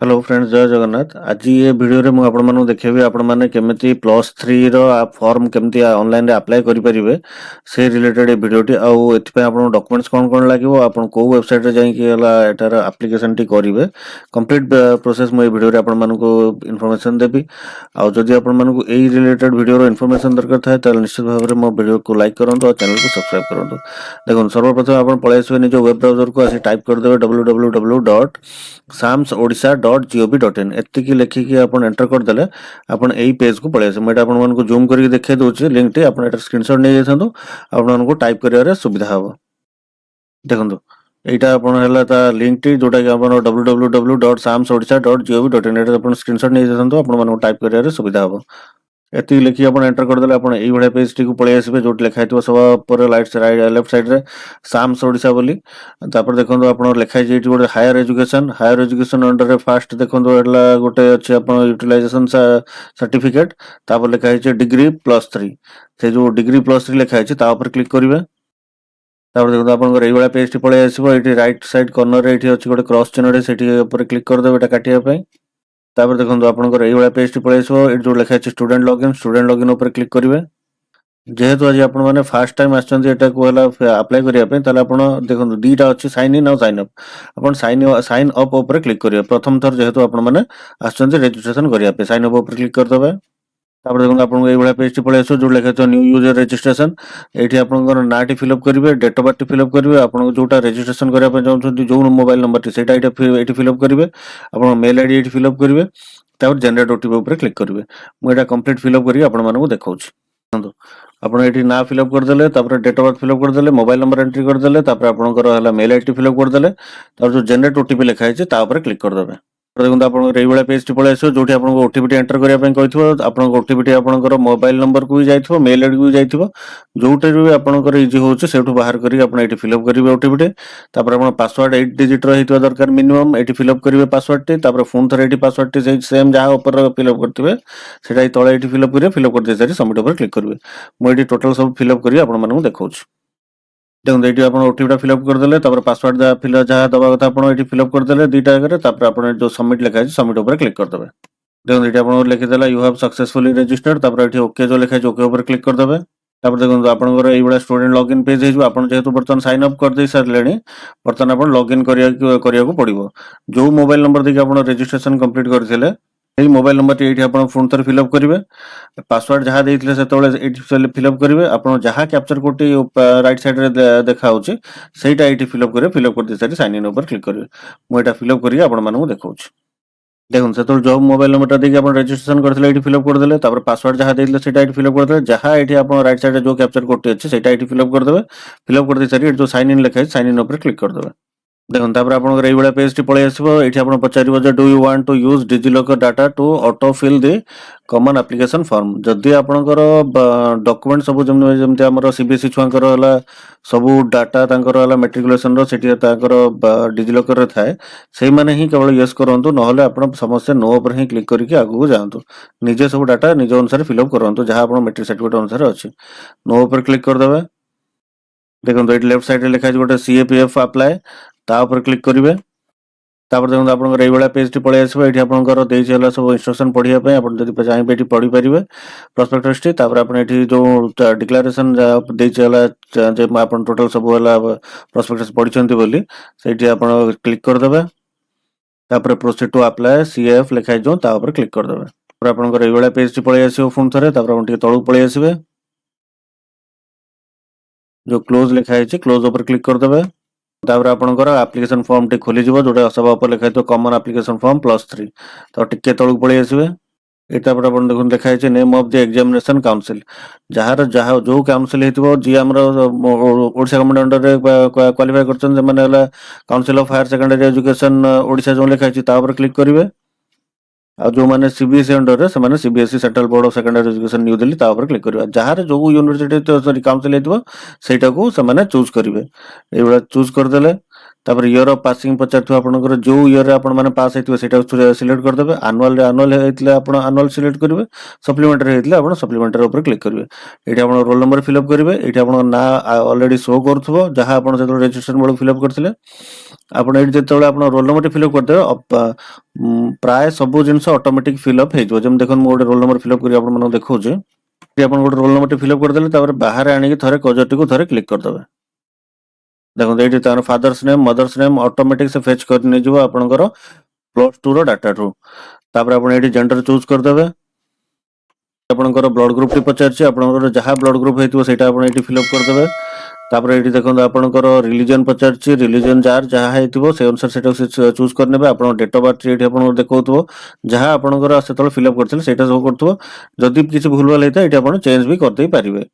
Hello friends जय जगन्नाथ। आज ये वीडियो रे मु आपण मानु देखेबी आपण माने केमिति +3 रो फॉर्म केमिति ऑनलाइन रे अप्लाई करि परिबे से रिलेटेड ए वीडियो टी आउ एथि पे आपण डॉक्यूमेंट्स कोन कोन लागिवो आपण को वेबसाइट रे जाई कि हला एटार एप्लीकेशन टी करिवे कंप्लीट प्रोसेस मु ए वीडियो रे आपण मानु को इन्फॉर्मेशन देबी। आउ जदि आपण मानु को एई रिलेटेड वीडियो रो इन्फॉर्मेशन दरकार थाए त निश्चित भाव रे मो वीडियो को लाइक करंतु और चैनल को सब्सक्राइब करंतु। देखो सर्वप्रथम आपण पळे आसीबे निजो वेब ब्राउजर को आसी टाइप कर देबे www.samsodisha.gov.in एतिकी लेखिकी आपण एंटर कर देले आपण एई पेज को पळे आसे। मैं आपण मन को जूम करके देखै दोछि लिंक टी आपण एटा स्क्रीनशॉट नै जेथंतु आपण मन को टाइप करिया रे सुविधा हबो। देखंतु एटा आपण हला ता लिंक टी जोटा कि आपण www.samsodisha.gov.in एटा आपण स्क्रीनशॉट नै जेथंतु आपण मन को टाइप करिया रे सुविधा हबो। एति लिखि आपण एंटर कर देले आपण एई भळे पेज टी को पळे आसीबे जोट लिखा हितबो सब पर लेफ्ट साइड रे साम्स ओडिसा बोली। तापर देखंतु आपण लिखा हिजे एटी गोटे हायर एजुकेशन अंडर रे फास्ट देखंतु एला गोटे अछि आपण यूटिलाइजेशन सर्टिफिकेट तापर लिखा हिजे डिग्री +3 से जो डिग्री +3 लिखा हिजे ता ऊपर क्लिक करिवे। तापर देखंतु आपण एई भळे पेज टी पळे आसीबो एटी राइट साइड कॉर्नर रे एटी अछि गोटे क्रॉस चिन्ह रे सेटी ऊपर क्लिक कर देबे एटा काटिया पई। तापर देखंतु आपनकर एई भळे पेज टी पळे आसीबो एटी जो लिखा अछि स्टूडेंट लॉगिन ऊपर क्लिक करिवे। जेहेतु आज आपण माने फर्स्ट टाइम आछन एटा को हला अप्लाई करिया पे ताले आपण देखंतु दीटा अछि साइन इन और साइन अप। आपण साइन अप ऊपर क्लिक करिवे प्रथम थर जेहेतु आपण माने आछन रजिस्ट्रेशन करिया पे साइन अप ऊपर क्लिक कर देबे। तापर देखंतु आपन एई भळे पेज टी पळे आसो जो लिखा अछि न्यू यूजर रजिस्ट्रेशन एठी आपनकर नाटी फिल अप करिवे date of birth fill up करिवे आपण जोटा रजिस्ट्रेशन करिया पे चाहछन जो मोबाइल नंबर टी सेटा एठी फिल अप करिवे आपण मेल आईडी एठी फिल अप करिवे। तापर जनरेट ओटीपी ऊपर क्लिक करिवे। मु एटा कंप्लीट फिल अप करी आपण मानकु देखाउछि। आपण एठी ना फिल अप कर देले तापर date of birth fill up कर देले मोबाइल नंबर एंट्री कर देले तापर आपनकर हला मेल आईडी फिल अप कर देले तापर जो जनरेट ओटीपी लिखा हिचे ता ऊपर क्लिक कर देबे। देखंतु आपन एई भळे पेज टी पळे आसो जोठी आपन ओटीपी एंटर करिया पे कहिथबो आपन ओटीपी आपनकर मोबाइल नंबर को भी जाइथबो मेल आईडी को भी जाइथबो जोटे भी आपनकर इजी होचे सेठु बाहर करी आपन एठी फिल अप करिवे ओटीपी तापर आपन पासवर्ड 8 डिजिट रो हितबा दरकार मिनिमम एठी फिल अप करिवे पासवर्ड टी तापर फोन थरे एठी पासवर्ड टी सेम जहा ऊपर फिल अप करथिबे सेटा तळे एठी फिल अप कर दे सारी सबमिट ऊपर क्लिक करिवे। मु एठी टोटल सब फिल अप करी आपन मानकु देखाउछि। देखो ये आप ओटीपी फिल अप कर देले तापर पासवर्ड जहाँ दबा कथा आप फिल अप कर देले दीटा आगे तापर आप जो सबमिट लिखा है सबमिट ऊपर क्लिक कर देबे। देखो ये आप लिखिदेला यू हैव सक्सेसफुली रजिस्टर्ड तापर एठी ओके जो लिखा है ओके ऊपर क्लिक कर देबे। तापर देखो आपनकर एई बडा स्टूडेंट लॉगिन पेज हे आपण जेहेतु बर्तन साइन अप कर दे सारलेनी बर्तन आपण लॉगिन करिया को पड़िबो। जो मोबाइल नंबर देखि आपण रजिस्ट्रेशन कंप्लीट करथिले एई मोबाइल नंबर टी एठी आपण फोन थर फिल अप करिवे पासवर्ड जहाँ देइथिले सेतोले एठी फिल अप करिवे आपण जहाँ capture code T right side रे देखा होची सेटा एठी फिल अप कर दे सारी साइन इन ऊपर क्लिक करिवे। मु एटा फिल अप करी आपण मानकु देखाउछि। देखो सेतोल जो मोबाइल नंबर देखि आपण रजिस्ट्रेशन करथिले एठी फिल अप कर देले तापर पासवर्ड जहाँ देइथिले सेटा एठी फिल अप कर देले जहाँ एठी आपण राइट साइड रे जो कैप्चर कोड टी अछि सेटा एठी फिल अप कर देबे। फिल अप कर दे सारी जो साइन इन लिखा है साइन इन ऊपर क्लिक कर देबे। देखो तापर आपनकर एई भळे पेज टी पळे आसीबो एठी आपण पचारिबो जे do you want to use DigiLocker data to autofill the common application form. जदि आपनकर डॉक्यूमेंट सब जेमते हमर सीबीएसई छुआंकर हला सब डाटा तांकर हला मैट्रिकुलेशन रो सेठी तांकर डिजिलॉकर रे थाए सेही माने ही केवल यस करंतु नहले आपण समस्या नो ऊपर ही क्लिक करके आगु जांतु निजे सब डाटा निज अनुसार फिल अप करंतु जहां आपण मैट्रिक सर्टिफिकेट अनुसार अछि नो ऊपर क्लिक कर देबे। देखो एठी लेफ्ट साइड रे लिखा है गोटे सीएपीएफ अप्लाई ता ऊपर क्लिक करिवे। तापर देखो आपनकर एई भळे पेज टी पळे आसीबो एठी आपनकर देइ छला सब इंस्ट्रक्शन पढिया पे आपण जदि चाहि एठी पढि परिवे प्रोस्पेक्टस टी तापर आपण एठी जो डिक्लेरेशन देइ छला जे आपण टोटल सब हला प्रोस्पेक्टस पढिचंती बोली सेठी आपण क्लिक कर देबे। तापर प्रोसीड टू अप्लाई सीएफ लिखा जो ता ऊपर क्लिक कर देबे। तापर आपनकर एई भळे पेज टी पळे आसीबो फोन थरे तापर आपण टी तळु पळे आसीबे जो क्लोज लिखा है क्लोज ऊपर क्लिक कर देबे। तापर आपनकर एप्लीकेशन फॉर्म टी खोली जिवो जोटा सब ऊपर लिखा है कॉमन एप्लीकेशन फॉर्म +3 तो टिके तळु पळे आसीबे। एटा पर आपण देखुन देखा है name of the examination council जहार जहा जो काउंसिल हेतिबो जी हमर ओडिशा गवर्नमेंट अंडर रे क्वालिफाई करछन जे माने हला council of higher secondary education Odisha जो लिखा है ता ऊपर क्लिक करिवे। आ जो माने सीबीएसई अंडर रे से माने CBSE central board of secondary education new Delhi ता ऊपर क्लिक करिवे। जहार जो यूनिवर्सिटी सॉरी काउंसिल हेतिबो सेटा को से माने चूज करिवे। एबा चूज कर देले तापर ईयर ऑफ पासिंग पचार आपनकर जो ईयर रे आपण माने पास हेतिबे सेटा सिलेक्ट कर देबे एनुअल रे एनुअल हेतिले आपण एनुअल सिलेक्ट करिवे सप्लीमेंटरी हेतिले आपण सप्लीमेंटरी ऊपर क्लिक करिवे एठी आपण रोल नंबर फिल अप करिवे एठी आपण ना ऑलरेडी शो करथबो जहां आपण जेतो रजिस्ट्रेशन बेल फिल अप करथिले आपण एठी जेतोले आपण रोल नंबर फिल अप करदेबे प्राय सब जिंस ऑटोमेटिक फिल अप हेजो जेम देखन मो रोल नंबर फिल अप करी आपण माने देखौजे एठी आपण रोल नंबर फिल अप कर देले तापर बाहर आनी के थरे कजरटी को थरे क्लिक कर देबे देखो ये तार father's name mother's name automatic से फेच कर नै जो आपनकर +2 रो डाटा थ्रू तापर आपण एठी जेंडर चूज कर देबे आपनकर ब्लड ग्रुप टी पचार छी आपनकर जहां ब्लड ग्रुप हेतिबो सेटा आपण एठी फिल अप कर देबे तापर एठी देखो आपनकर रिलीजन पचार छी रिलीजन जार जहां हेतिबो से अनुसार सेटा चूज कर नेबे आपण डेट ऑफ बर्थ एठी आपण देखौतबो जहां आपनकर सेतल फिल अप करथिले सेटा सब करथबो जदि किछि भूलभाल हेता एठी आपण चेंज भी कर देई परिबे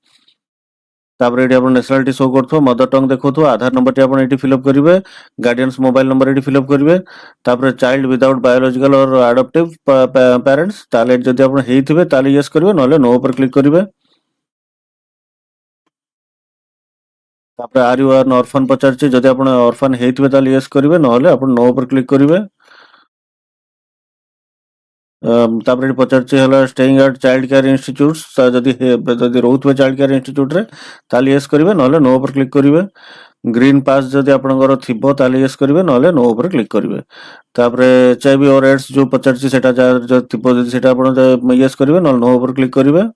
तापर एठी आपण नेशनलिटी शो करथो मदर टंग देखौथो आधार नंबर टी आपण एठी फिल अप करिवे गार्डियंस मोबाइल नंबर एठी फिल अप करिवे तापर चाइल्ड विदाउट बायोलॉजिकल और एडॉप्टिव पेरेंट्स ताले जदि आपण हेइथिबे ताले यस करिवे नले नो ऊपर क्लिक करिवे तापर आर यू आर ऑर्फन पचारछि जदि आपण ऑर्फन हेइथिबे ताले यस करिवे नले आपण नो ऊपर क्लिक करिवे तापर एठी पचारछि हला staying at child care institutes जदि रहउथबे चाइल्ड केयर इंस्टीट्यूट रे ताले यस करिवे नले नो ऊपर क्लिक करिवे ग्रीन पास जदि आपनकर थिबो ताले यस करिवे नले नो ऊपर क्लिक करिवे तापर एचआईवी और एड्स जो पचारछि सेटा जो थिबो जदि सेटा आपण यस करिवे नले नो ऊपर क्लिक करिवे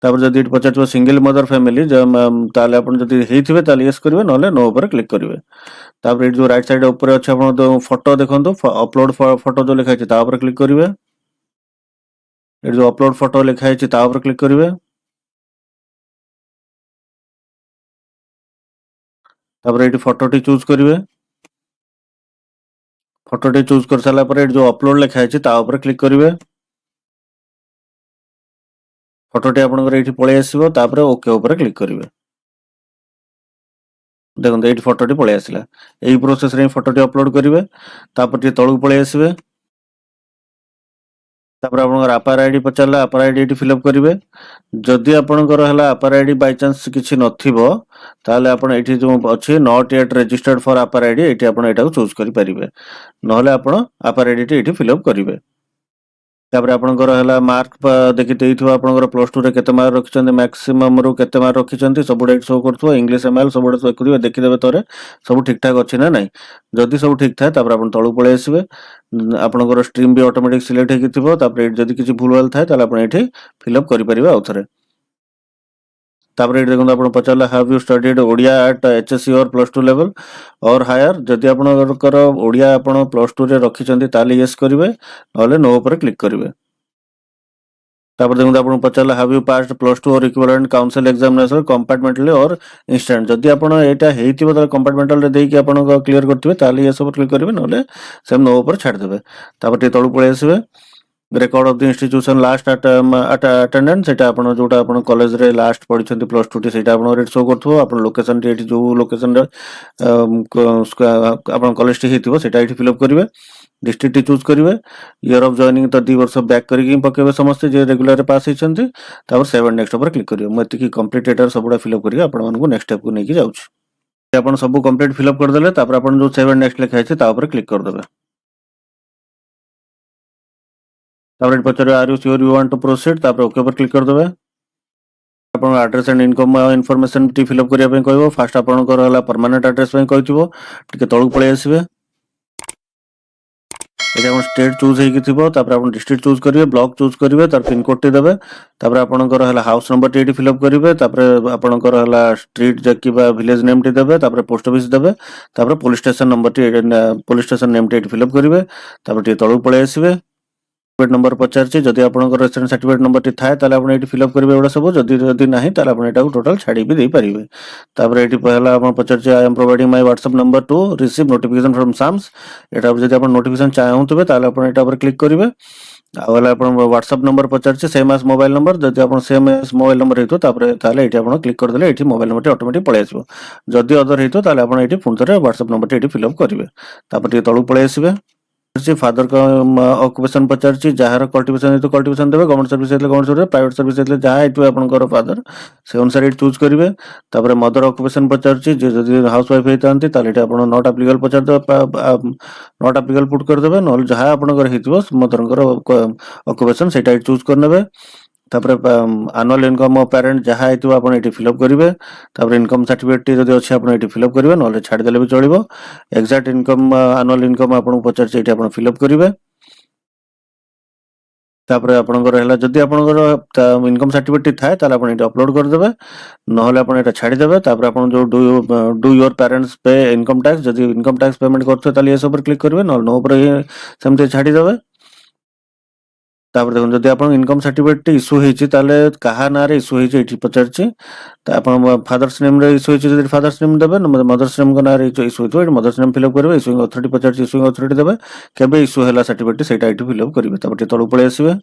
तापर जदि एठी पचारछि सिंगल मदर फैमिली ताले आपण जदि हेइथिबे ताले यस करिवे नले नो ऊपर क्लिक करिवे तापर एठी जो राइट साइड ऊपर अछि आपण फोटो देखंतु अपलोड फोटो जो लिखा अछि ता ऊपर क्लिक करिवे एठी जो अपलोड फोटो लिखा अछि ता ऊपर क्लिक करिवे तापर एठी फोटोटी चूज करिवे फोटोटी चूज कर साला पर एठी जो अपलोड लिखा अछि ता ऊपर क्लिक करिवे फोटोटी आपनकर एठी पळे आसीबो तापर ओके ऊपर क्लिक करिवे देखो एठी फोटोटी पळे आसिला एही प्रोसेस रे फोटोटी अपलोड करिवे तापर टी तळु पळे आसीबे तापर आपनकर अपार आईडी पचारला अपार आईडी एठी फिल अप करिवे जदि आपनकर हला अपार आईडी बाय चांस किछि नथिबो ताले आपण एठी जो अछि नॉट येट रजिस्टर्ड फॉर अपार आईडी एठी आपण एटा को चूज करि परिबे नहले आपण अपार आईडी टी एठी फिल अप करिवे तापर आपनकर हला मार्क देखि देइथबो आपनकर +2 रे केते मार्क रखिचंती मैक्सिमम रु केते मार्क रखिचंती सबुडे शो करथबो इंग्लिश एमएल सबुडे चेक करिवे देखिदेबे तरे सब ठीक ठाक अछि ना नै जदि सब ठीक थाए तापर आपण तळु पळे आसीबे आपनकर स्ट्रीम भी ऑटोमेटिक सिलेक्ट हेकि थिबो तापर जदि किछि भूलभाल थाए ताले आपण एठी फिल अप करि परिबे आउथरे तापर एठी देखंतु आपण पचारला have you studied Odia at HSC और +2 लेवल और हायर जदि आपनकर ओडिया आपण +2 रे रखिचंती ताले यस करिवे नले नो ऊपर क्लिक करिवे तापर देखंतु आपण पचारला हैव यू पास्ड +2 और इक्विवेलेंट काउंसिल एग्जामिनेशन कंपार्टमेंटली और इंस्टेंट जदि आपण एटा हेइतिबो ताले कंपार्टमेंटल रे देकी आपण क्लियर करथिबे ताले यस ऊपर क्लिक करिवे नले सेम नो ऊपर छाड देबे तापर टे तळु पळे आसीबे record of the institution last at attendance सेटा आपण जोटा आपण कॉलेज रे लास्ट पढिछंती +2 टी सेटा आपण रेट शो करथबो आपण लोकेशन टी एठी जो लोकेशन रे आपण कॉलेज टी हेतिबो सेटा एठी फिल अप करिवे डिस्ट्रिक्ट टी चूज करिवे ईयर ऑफ जॉइनिंग तो 2 वर्ष बैक करिकि पकेबे समस्त जे रेगुलर रे पास हिचंती तापर सेव एंड नेक्स्ट ऊपर क्लिक करिवे मते की कंप्लीट एटर सबुडा फिल अप करिके आपण मानको नेक्स्ट स्टेप को नेकी जाउछ आपण सब कंप्लीट फिल अप कर देले तापर आपण जो सेव एंड नेक्स्ट लिखा अछि ता ऊपर क्लिक कर देबे तापर एठी पचारे are you sure you want to proceed तापर ओके पर क्लिक कर देबे आपण एड्रेस एंड इनकम इन्फॉर्मेशन टी फिल अप करिया पे कहबो फर्स्ट आपण कर हला परमानेंट एड्रेस पे कहथिबो टिके तळु पळे आसीबे एटा आपण स्टेट चूज हेकि थिबो तापर आपण डिस्ट्रिक्ट चूज करिवे ब्लॉक चूज करिवे तार पिन कोड टी देबे तापर आपण कर हला हाउस नंबर टी एटी फिल अप करिवे तापर आपण कर हला स्ट्रीट जकी बा विलेज नेम टी देबे तापर पोस्ट ऑफिस देबे तापर पुलिस स्टेशन नंबर टी पुलिस स्टेशन नेम टी एटी फिल अप करिवे तापर टी तळु पळे आसीबे सर्टिफिकेट नंबर पचारछि जदि आपनकर रेसिडेंट सर्टिफिकेट नंबर टी थाए ताले आपण एटी फिल अप करिवे एडा सब जदि नाही ताले आपण एटा को टोटल छाडी भी देई परिबे तापर एटी पहला आपण पचारछि I am providing my WhatsApp number to receive notification from SAMS एटा जदि आपण नोटिफिकेशन चाहउतबे ताले आपण एटा पर क्लिक करिवे आवाला आपण व्हाट्सएप नंबर पचारछि सेम एज मोबाइल नंबर जदि आपण सेम एज मोबाइल नंबर हेतो तापर ताले एटी आपण क्लिक कर देले एटी मोबाइल नंबर टी ऑटोमेटिक पळे आसीबो जदि अदर हेतो ताले आपण एटी पुनतरे व्हाट्सएप नंबर टी एटी फिल अप करिवे तापर टी तळु पळे आसीबे फादर का ऑक्युपेशन पचारछि जहार कल्टिवेशन तो कल्टिवेशन देबे गवर्नमेंट सर्विस हेतले गवर्नमेंट सर्विस प्राइवेट सर्विस हेतले जहा हेतु आपनकर फादर से अनुसार एट चूज करिवे तापर मदर ऑक्युपेशन पचारछि जे जदि हाउस वाइफ हेतांती ताले एटा आपण नॉट एप्लीकेबल पचार देबे नॉट एप्लीकेबल पुट कर देबे नल जहा आपनकर हेतिबो मदरकर ऑक्युपेशन सेटा एट चूज करनेबे तापर एनुअल इनकम ऑफ पेरेंट जहा हेतिबो आपण एटी फिल अप करिवे तापर इनकम सर्टिफिकेट टी जदि अछि आपण एटी फिल अप करिवे नले छाडी देले भी चलिबो एक्जाक्ट इनकम एनुअल इनकम आपण पचारछि एटी आपण फिल अप करिवे तापर आपनकर हैला जदि आपनकर इनकम सर्टिफिकेट थाए ताले आपण एटी अपलोड कर देबे नहले आपण एटा छाडी देबे तापर आपण जो डू योर पेरेंट्स पे इनकम टैक्स जदि इनकम टैक्स पेमेंट करथो ताले एस ऊपर क्लिक करिवे नहले नो ऊपर सेमते छाडी देबे तापर देखो जदि आपण इनकम सर्टिफिकेट इश्यू हेछि ताले काहा नारे इश्यू हेछि एठी पचारछि त आपण फादर्स नेम रे इश्यू हेछि जदि फादर्स नेम देबे मदर्स नेम को नारे इश्यू हेतो एठी मदर्स नेम फिल अप करबे इश्यूइंग अथॉरिटी पचारछि इश्यूइंग अथॉरिटी देबे केबे इश्यू हैला सर्टिफिकेट सेटा एठी फिल अप करबे तापर तळु पळे आसीबे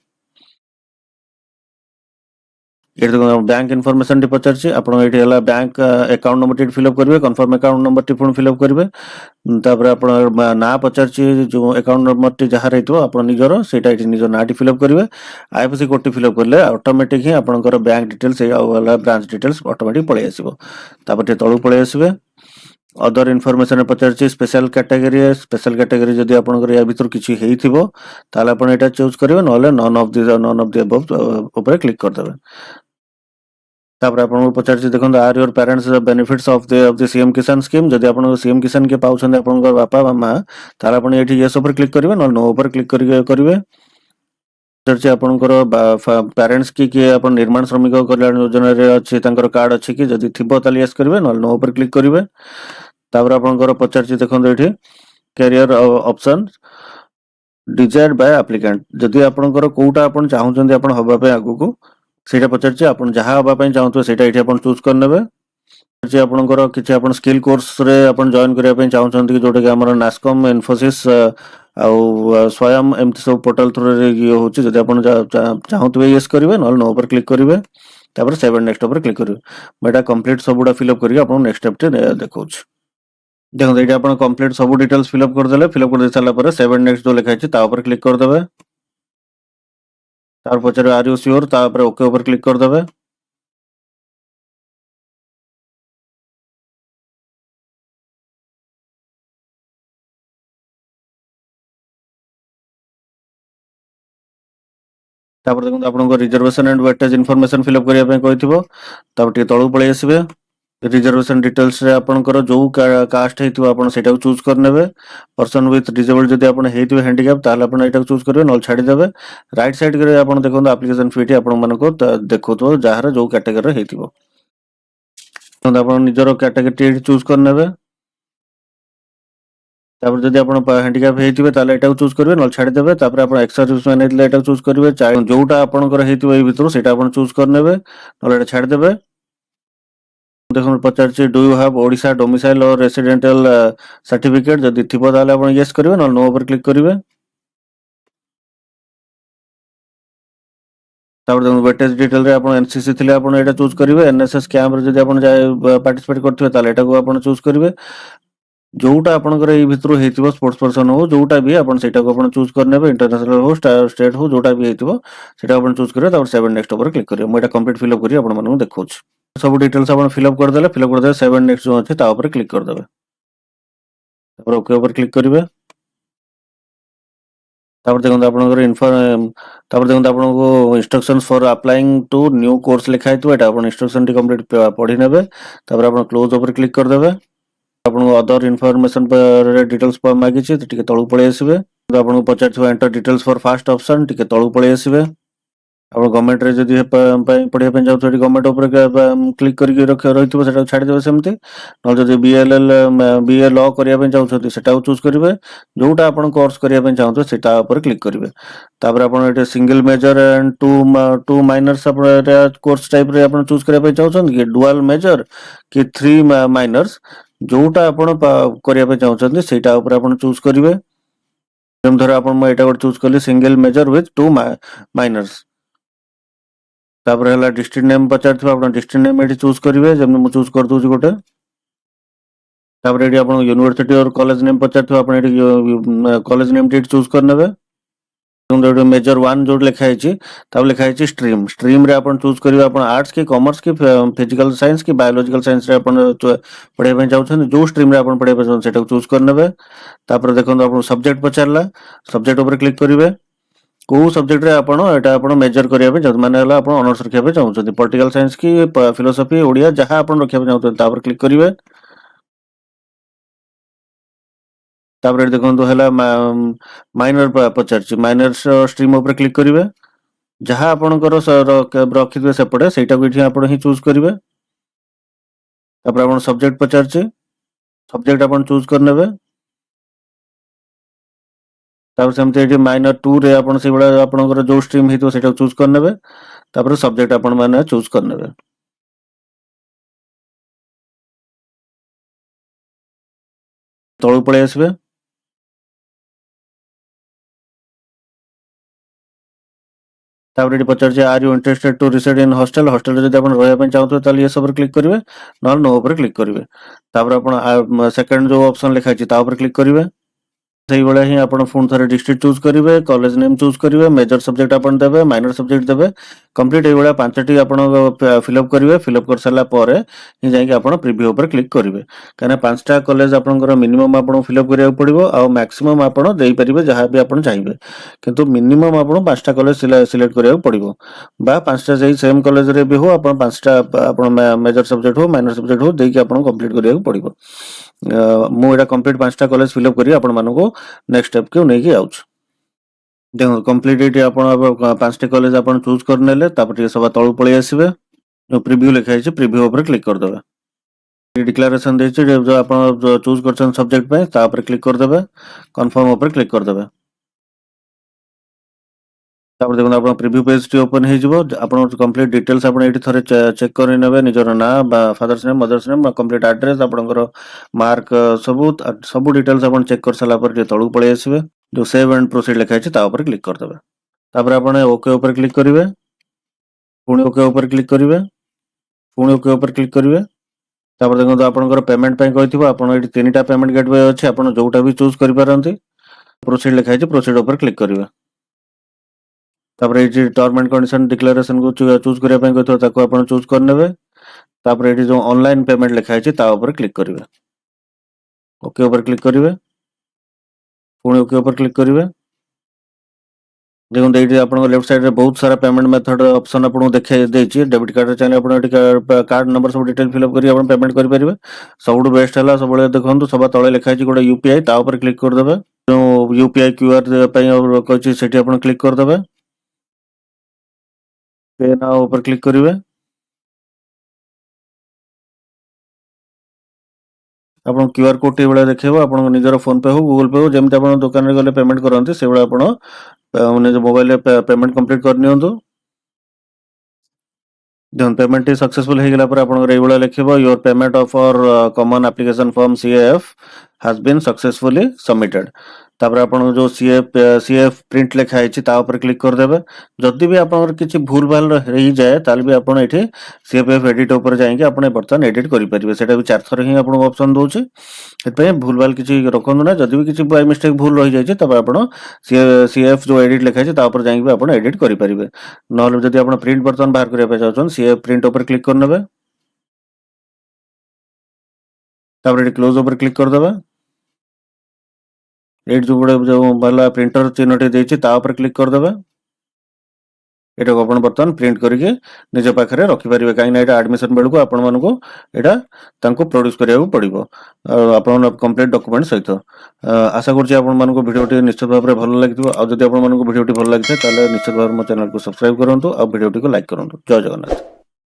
एठी देखो बैंक इन्फॉर्मेशन टी पचारछि आपण एठी हैला बैंक अकाउंट नंबर टी फिल अप करबे कंफर्म अकाउंट नंबर टी पुन फिल अप करबे तापर आपण ना पचारछि जो अकाउंट नंबर टी जहा रहितो आपण निजरो सेटा एठी निजो नाटी फिल अप करबे आईएफएससी कोड टी फिल अप करले ऑटोमेटिक ही आपनकर बैंक डिटेल्स ए वाला ब्रांच डिटेल्स ऑटोमेटिक पळे आसीबो तापर ते तळु पळे आसीबे अदर इन्फॉर्मेशन पचारछि स्पेशल कैटेगरी जदि आपनकर या भीतर किछि हेइथिबो ताले आपण एटा चूज करिवे नले नॉन ऑफ द अबव ऊपर क्लिक कर देबे तापर आपन पचारछि देखन are your parents benefits of the CM Kisan scheme जदि आपन सीएम किसान के पाउछन आपन बापा मामा तार आपन एठी यस ऊपर क्लिक करिवे न नो ऊपर क्लिक करिवे पचारछि आपनकर पेरेंट्स की आपन निर्माण श्रमिक कल्याण योजना रे अछि तांकर कार्ड अछि कि जदि थिबो ताली यस करिवे न नो ऊपर क्लिक करिवे तापर आपनकर पचारछि देखन एठी career option desired by applicant जदि आपनकर कोउटा आपन चाहुचंदी आपन हबा पे आगु को सेटा पचारछि आपन जहा हबा पे चाहुतो सेटा एठी आपन चूज करनेबे जे आपनकर किछि आपन स्किल कोर्स रे आपन जॉइन करिया पे चाहुचंदी कि जोटा कि हमर नास्कॉम इन्फोसिस स्वयं एमती सब पोर्टल थ्रू रे ये होछि जदि आपन चाहुतबे यस करिवे नल नो ऊपर क्लिक करिवे तापर सेव एंड नेक्स्ट ऊपर क्लिक करिवे मेटा कंप्लीट सबुडा फिल अप करिके आपन नेक्स्ट स्टेप टे देखौछ देखो एठी आपन कंप्लीट सब डिटेल्स फिल अप कर देले फिल अप कर दे साला पर सेव एंड नेक्स्ट जो लिखा अछि ता ऊपर क्लिक कर देबे तार पछरे आर यू श्योर तापर ओके ऊपर क्लिक कर देबे तापर देखो आपन reservation and weightage information fill up करिया पे कहिथिबो तापर टे तळु पळे आसीबे रिजर्वेशन डिटेल्स रे आपनकर जो कास्ट हेतिबो आपन सेटा चूज करनेबे पर्सन विथ डिसेबल जदि आपन हेतिबे हैंडीकैप ताले आपन एटा चूज करिवे नल छाडी देबे राइट साइड करे आपन देखो एप्लीकेशन फीटी आपन मानको देखोतो जहार जो कैटेगरी रे हेतिबो तो आपन निजरो कैटेगरी चूज करनेबे तापर जदि आपन हैंडीकैप हेतिबे ताले एटा चूज करिवे नल छाडी देबे तापर आपन एक्सरसाइज मैन हेतले एटा चूज करिवे जोटा आपनकर हेतिबो ए भितरो सेटा आपन चूज करनेबे नल एटा छाडी देबे देखो पचारछि do you have Odisha domicile और रेसिडेंटल सर्टिफिकेट जदि थिबो ताले आपन यस करिवे न नो ऊपर क्लिक करिवे तापर देखो वेटेज डिटेल रे आपन एनसीसी थिले आपन एटा चूज करिवे एनएसएस कैंप रे जदि आपन पार्टिसिपेट करथिबे ताले एटा को आपन चूज करिवे जोटा आपनकर ए भितरो हेतिबो स्पोर्ट्स पर्सन हो जोटा भी आपन सेटा को आपन चूज करनेबे इंटरनेशनल हो स्टेट हो जोटा भी हेतिबो सेटा आपन चूज करिवे तापर सेव नेक्स्ट ऊपर क्लिक करिवे म एटा कंप्लीट फिल अप करी आपन मानू देखौछ सब डिटेल्स आपन फिल अप कर देले सेव नेक्स्ट जो अछि ता ऊपर क्लिक कर देबे तापर ओके ऊपर क्लिक करिवे तापर देखो आपनकर तापर देखो आपनको instructions for applying to new course लिखा हेतु एटा आपन इंस्ट्रक्शन टी कंप्लीट पढी नेबे तापर आपन क्लोज ऊपर क्लिक कर देबे आपनको अदर इन्फॉर्मेशन पर डिटेल्स पर मागी छि टिके तळु पळे आसीबे आपनको पचार enter details for first option टिके तळु पळे आसीबे आप गवर्नमेंट रे जदि पढ़िया पे जाउथि गवर्नमेंट ऊपर क्लिक करके रख रहितबो सेटा छाडी देबे सेमति न जदि बीएलएल बीए लॉ करिया पे जाउथि सेटा चूज करिवे जोटा आपन कोर्स करिया पे चाहतो सेटा ऊपर क्लिक करिवे तापर आपन एटे single major and two minors आपन कोर्स टाइप रे आपन चूज करिया पे चाहछन कि डुअल मेजर कि थ्री माइनर्स जोटा आपन करिया पे चाहछन सेटा ऊपर आपन चूज करिवे जेम धर आपन म एटा चूज करली single major with two minors तापर हला डिस्ट्रिक्ट नेम पचार थिबा आपण डिस्ट्रिक्ट नेम एठी चूज करिवे जेम मु चूज कर दोछि गोटे तापर एटी आपण यूनिवर्सिटी और कॉलेज नेम पचारथिबो आपण एटी कॉलेज नेम टी चूज करनेबे जो मेजर 1 जो लिखा है तब लिखा है स्ट्रीम स्ट्रीम रे अपन चूज करिवे अपन आर्ट्स की कॉमर्स की फिजिकल साइंस की बायोलॉजिकल साइंस रे अपन पढ़े पे चाहछन जो स्ट्रीम रे अपन पढ़े पे चाहछन सेटा चूज करनेबे तापर देखन अपन सब्जेक्ट पचारला सब्जेक्ट ऊपर क्लिक करिवे को सब्जेक्ट रे आपण एटा आपण मेजर करिया पे माने हला आपण ऑनर्स रखिया पे चाहछन पॉलिटिकल साइंस की फिलोसफी ओडिया जहां आपण रखिया पे चाहछन तापर क्लिक करिवे तापर देखंतु हला माइनर पचारछि माइनर स्ट्रीम ऊपर क्लिक करिवे जहां आपणकर रखिथे सेपटे सेटा को इठी आपण ही चूज करिवे तापर आपण सब्जेक्ट पचारछि सब्जेक्ट आपण चूज करनेबे तापर सेमते एठी माइनर 2 रे आपण से बडा आपणकर जो स्ट्रीम हितो सेटा चूज करनेबे तापर सब्जेक्ट आपण माने चूज करनेबे तळु पळे आसबे तापर एठी पचारछि are you interested to reside in hostel hostel रे जदि आपण रहया पे चाहतो ताले ये सब पर क्लिक करिवे नॉन नो ऊपर क्लिक करिवे तापर आपण सेकंड जो ऑप्शन लिखा अछि ता ऊपर क्लिक करिवे सही वाला ही आपण फोन थरे डिस्ट्रिक्ट चूज करिवे कॉलेज नेम चूज करिवे मेजर सब्जेक्ट आपण देबे माइनर सब्जेक्ट देबे कंप्लीट ए वाला पांचटी आपण फिल अप करिवे फिल अप कर साला पारे ही जाई कि आपण प्रीव्यू ऊपर क्लिक करिवे काना पांचटा कॉलेज आपनकर मिनिमम आपण फिल अप करिया पड़िबो आ मैक्सिमम आपण देई परिबे जहां भी आपण चाहिबे किंतु मिनिमम आपण पांचटा कॉलेज सिलेक्ट करिया पड़िबो बा पांचटा जेई सेम कॉलेज रे भी हो आपण पांचटा आपण मेजर सब्जेक्ट हो माइनर सब्जेक्ट हो देई कि आपण कंप्लीट करिया पड़िबो मु एटा कंप्लीट पांचटा कॉलेज फिल अप करी आपण मानको नेक्स्ट स्टेप के नहीं आउच देखो कंप्लीट एटी आपण पांचटा कॉलेज आपण चूज करनेले तापर सब तळु पळी आसीबे जो प्रीव्यू लिखा है प्रीव्यू ऊपर क्लिक कर देबे डिक्लेरेशन देछि जो आपण चूज करछन सब्जेक्ट पे ता ऊपर क्लिक कर देबे कंफर्म ऊपर क्लिक कर देबे तापर देखो आपण प्रीव्यू पेज टी ओपन हे जिवो आपण कंप्लीट डिटेल्स आपण एटी थरे चेक करि नेबे निजर ना बा father's name mother's name complete address आपनकर मार्क सब डिटेल्स आपण चेक कर साला पर तळु पळे आसीबे जो सेव एंड प्रोसीड लिखा है ता ऊपर क्लिक कर देबे तापर आपण ओके ऊपर क्लिक करिवे पुणी ओके ऊपर क्लिक करिवे पुणी ओके ऊपर क्लिक करिवे तापर देखो आपनकर पेमेंट पे कहिथिबो आपण एटी तीनटा पेमेंट गेटवे अछि आपण जोटा भी चूज करि पारंती प्रोसीड लिखा है प्रोसीड ऊपर क्लिक करिवे तापर eighty term and condition declaration को चूज करिया पे कहिथो ताको आपण चूज करनेबे तापर एटी जो ऑनलाइन पेमेंट लिखा है ता ऊपर क्लिक करिवे ओके ऊपर क्लिक करिवे पुणी ओके ऊपर क्लिक करिवे देखो एटी आपण लेफ्ट साइड रे बहुत सारा पेमेंट मेथड ऑप्शन आपण देखे देछि डेबिट कार्ड चाहे आपण एटी कार्ड नंबर सब डिटेल फिल अप करी आपण पेमेंट करि परिबे सबडू बेस्ट हला सबले देखंतु सब तळे लिखा है गोटे यूपीआई ता ऊपर क्लिक कर देबे जो यूपीआई क्यूआर पे कहछि सेठी आपण क्लिक कर देबे पे नाउ ऊपर क्लिक करिवे आपण क्यूआर कोड टी बेले देखैबो आपण निजर फोन पे हो गूगल पे हो जेमते आपण दुकान रे गले पेमेंट करंती से बेले आपण निज मोबाइल रे पेमेंट कंप्लीट कर नियंतु जन पेमेंट सक्सेसफुल हे गेला पर आपण रे बेले लिखिबो योर पेमेंट ऑफ और common application form CAF has been successfully submitted तापर आपण जो सीएफ प्रिंट लिखा है ता ऊपर क्लिक कर देबे जदि भी आपण किछि भूल भाल रही जाए ताल भी आपण एठी सीएफ एडिट ऊपर जाएंगे आपण बर्तन एडिट करि परिबे सेटा भी चार थर ही आपण ऑप्शन दोछि एतपे भूल भाल किछि रखंदु ना जदि भी किछि बाय मिस्टेक भूल रही जाय तब आपण सीएफ जो एडिट लिखा है ता ऊपर जाएंगे आपण एडिट करि परिबे नहले जदि आपण प्रिंट बर्तन बाहर करिया पे चाहछन सीएफ प्रिंट ऊपर क्लिक करनेबे तापर एटी क्लोज ऊपर क्लिक कर देबे एट जो बड़े जो वाला प्रिंटर चिन्हटी देछि ता ऊपर क्लिक कर देबे एटा को आपण बर्तन प्रिंट करके निज पाखरे रखि परिबे काई ना एटा एडमिशन बेल को आपण मन को एटा तांको प्रोड्यूस करिया पड़िबो आपण कंप्लीट डॉक्यूमेंट सहित आशा करछि आपण मन को वीडियोटी निश्चित भाबरे भलो लागितबो आ जदि आपण मन को वीडियोटी भलो लागिते ताले निश्चित भाबरे मो चैनल को सब्सक्राइब करंतु आ वीडियोटी को लाइक करंतु जय जगन्नाथ।